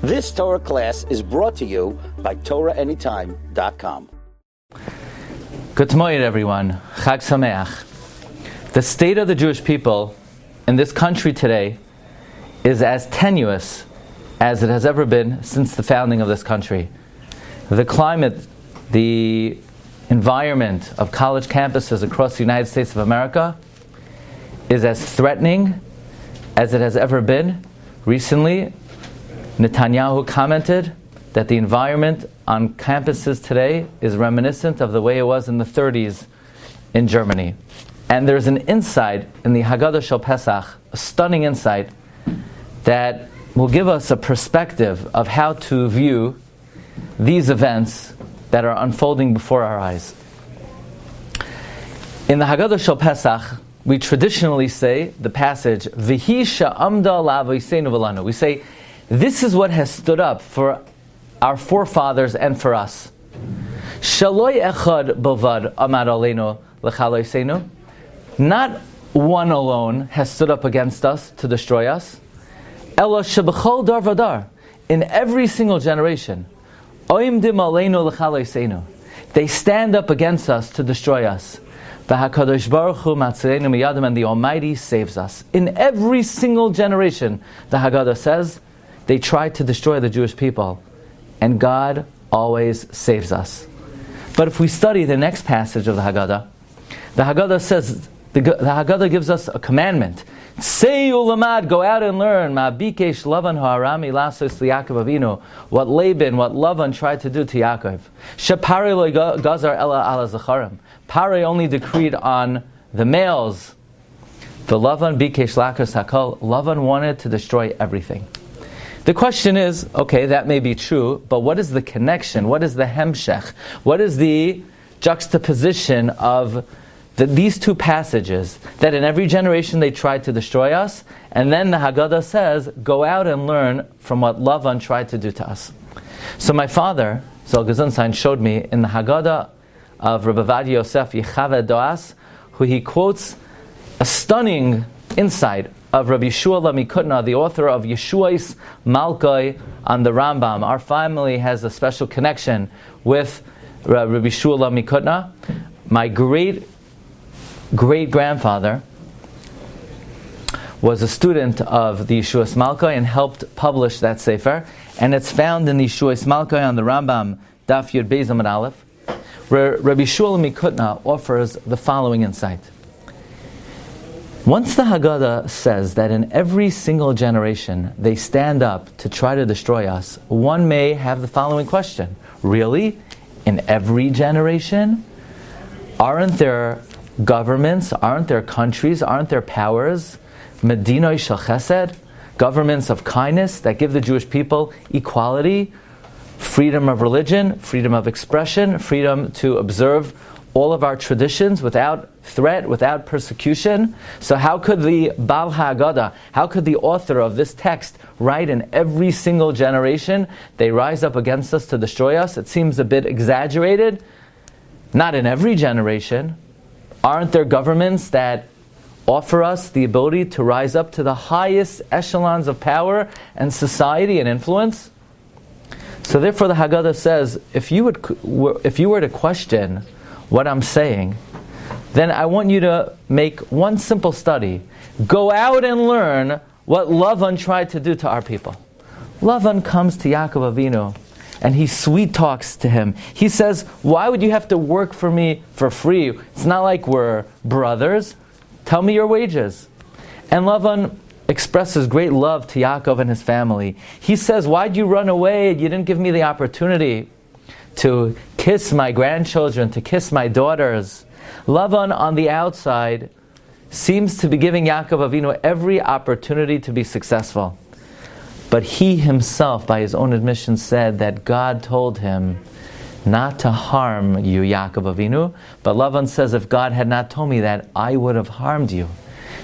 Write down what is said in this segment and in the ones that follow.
This Torah class is brought to you by TorahAnytime.com. Good morning, everyone. Chag Sameach. The state of the Jewish people in this country today is as tenuous as it has ever been since the founding of this country. The climate, the environment of college campuses across the United States of America is as threatening as it has ever been. Recently, Netanyahu commented that the environment on campuses today is reminiscent of the way it was in the 30s in Germany. And there's an insight in the Haggadah Shel Pesach, a stunning insight that will give us a perspective of how to view these events that are unfolding before our eyes. In the Haggadah Shel Pesach, we traditionally say the passage, V'hi sha'amda la'avoseinu v'lanu. We say, this is what has stood up for our forefathers and for us. Shaloi echad bovad amad aleinu l'chaloseinu. Not one alone has stood up against us to destroy us. Elo shebechol dar vadar. In every single generation, oimdim aleinu l'chaloseinu. They stand up against us to destroy us. V'hakadosh baruch hu matzilenu miyadam, and the Almighty saves us. In every single generation, the Haggadah says, they tried to destroy the Jewish people, and God always saves us. But if we study the next passage of the Haggadah says, the Haggadah gives us a commandment. Say ulamad, go out and learn. Ma bikesh Lavan ha'arami lasos liYaakov Avinu. What Laban, what Lavan tried to do to Yaakov. Shepare lo gazar ela ala zacharim. Pare only decreed on the males. The Lavan bikesh lakas hakol. Lavan wanted to destroy everything. The question is, okay, that may be true, but what is the connection? What is the hemshech? What is the juxtaposition of these two passages, that in every generation they tried to destroy us, and then the Haggadah says, go out and learn from what Lavan tried to do to us. So my father, Gold of MMH, showed me in the Haggadah of Rabbi Ovadia Yosef Yechaveh Doas, who he quotes a stunning insight of Rabbi Shmuel Mikutna, the author of Yeshuas Malkai on the Rambam. Our family has a special connection with Rabbi Shmuel Mikutna. My great-grandfather was a student of the Yeshuas Malkai and helped publish that sefer. And it's found in the Yeshuas Malkai on the Rambam, Daf Yud Beis Amud Aleph, where Rabbi Shmuel Mikutna offers the following insight. Once the Haggadah says that in every single generation they stand up to try to destroy us, one may have the following question. Really? In every generation? Aren't there governments, aren't there countries, aren't there powers, Medinoi shel Chesed, governments of kindness that give the Jewish people equality, freedom of religion, freedom of expression, freedom to observe all of our traditions without threat, without persecution? So how could the Baal Haggadah, how could the author of this text write in every single generation they rise up against us to destroy us? It seems a bit exaggerated. Not in every generation. Aren't there governments that offer us the ability to rise up to the highest echelons of power and society and influence? So therefore the Haggadah says, if you were to question what I'm saying, then I want you to make one simple study. Go out and learn what Lavan tried to do to our people. Lavan comes to Yaakov Avinu and he sweet talks to him. He says, why would you have to work for me for free? It's not like we're brothers. Tell me your wages. And Lavan expresses great love to Yaakov and his family. He says, why'd you run away? You didn't give me the opportunity to kiss my grandchildren, to kiss my daughters. Lavan on the outside seems to be giving Yaakov Avinu every opportunity to be successful. But he himself, by his own admission, said that God told him not to harm you, Yaakov Avinu. But Lavan says, if God had not told me that, I would have harmed you.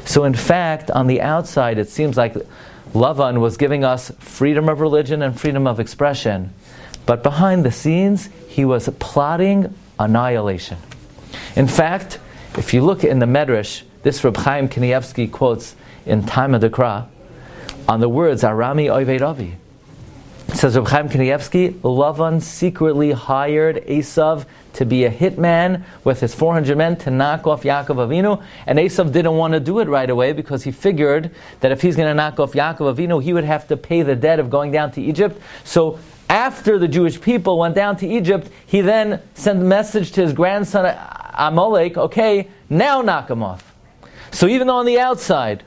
So in fact, on the outside, it seems like Lavan was giving us freedom of religion and freedom of expression. But behind the scenes, he was plotting annihilation. In fact, if you look in the Medrash, this Reb Chaim Kanievsky quotes in Time of the Kra on the words Arami Oived Avi. It Says Reb Chaim Kanievsky, Lavan secretly hired Esav to be a hitman with his 400 men to knock off Yaakov Avinu, and Esav didn't want to do it right away because he figured that if he's going to knock off Yaakov Avinu, he would have to pay the debt of going down to Egypt. So after the Jewish people went down to Egypt, he then sent a message to his grandson Amalek, okay, now knock him off. So even though on the outside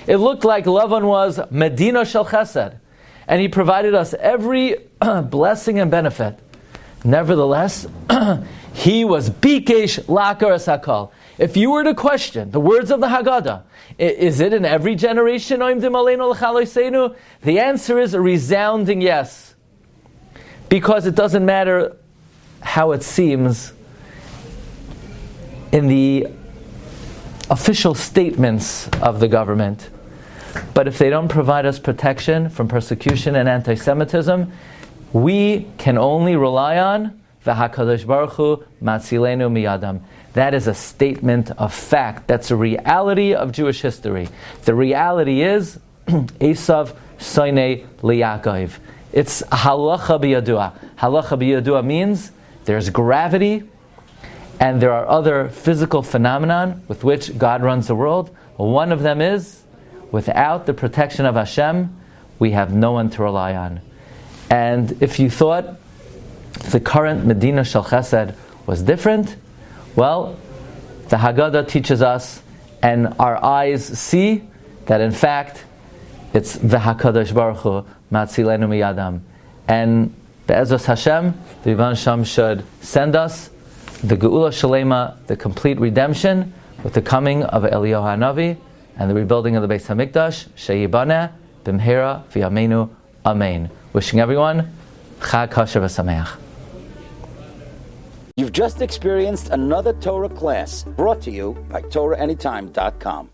it looked like Lavan was Medina Shel Chesed, and he provided us every blessing and benefit, nevertheless, he was Bikesh Lakar Sakal. If you were to question the words of the Haggadah, is it in every generation? The answer is a resounding yes. Because it doesn't matter how it seems in the official statements of the government, but if they don't provide us protection from persecution and anti-Semitism, we can only rely on V'hakadosh Baruch Hu Matzilenu Miyadam. That is a statement of fact. That's a reality of Jewish history. The reality is Esav Soinei Liyaakov. It's halacha b'yadua. Halacha b'yadua means there's gravity and there are other physical phenomenon with which God runs the world. One of them is, without the protection of Hashem, we have no one to rely on. And if you thought the current Medina Shel Chesed was different, well, the Haggadah teaches us, and our eyes see, that in fact, it's V'hakadosh Baruch Hu Matzilenu Miyadam. And Be'ezus Hashem, the Yivon Sham should send us the Geula Shalema, the complete redemption, with the coming of Eliyahu HaNavi and the rebuilding of the Beis HaMikdash, Sheyibaneh B'mhera V'yameinu Amen. Wishing everyone Chag Kosher V'Sameach. You've just experienced another Torah class brought to you by TorahAnytime.com.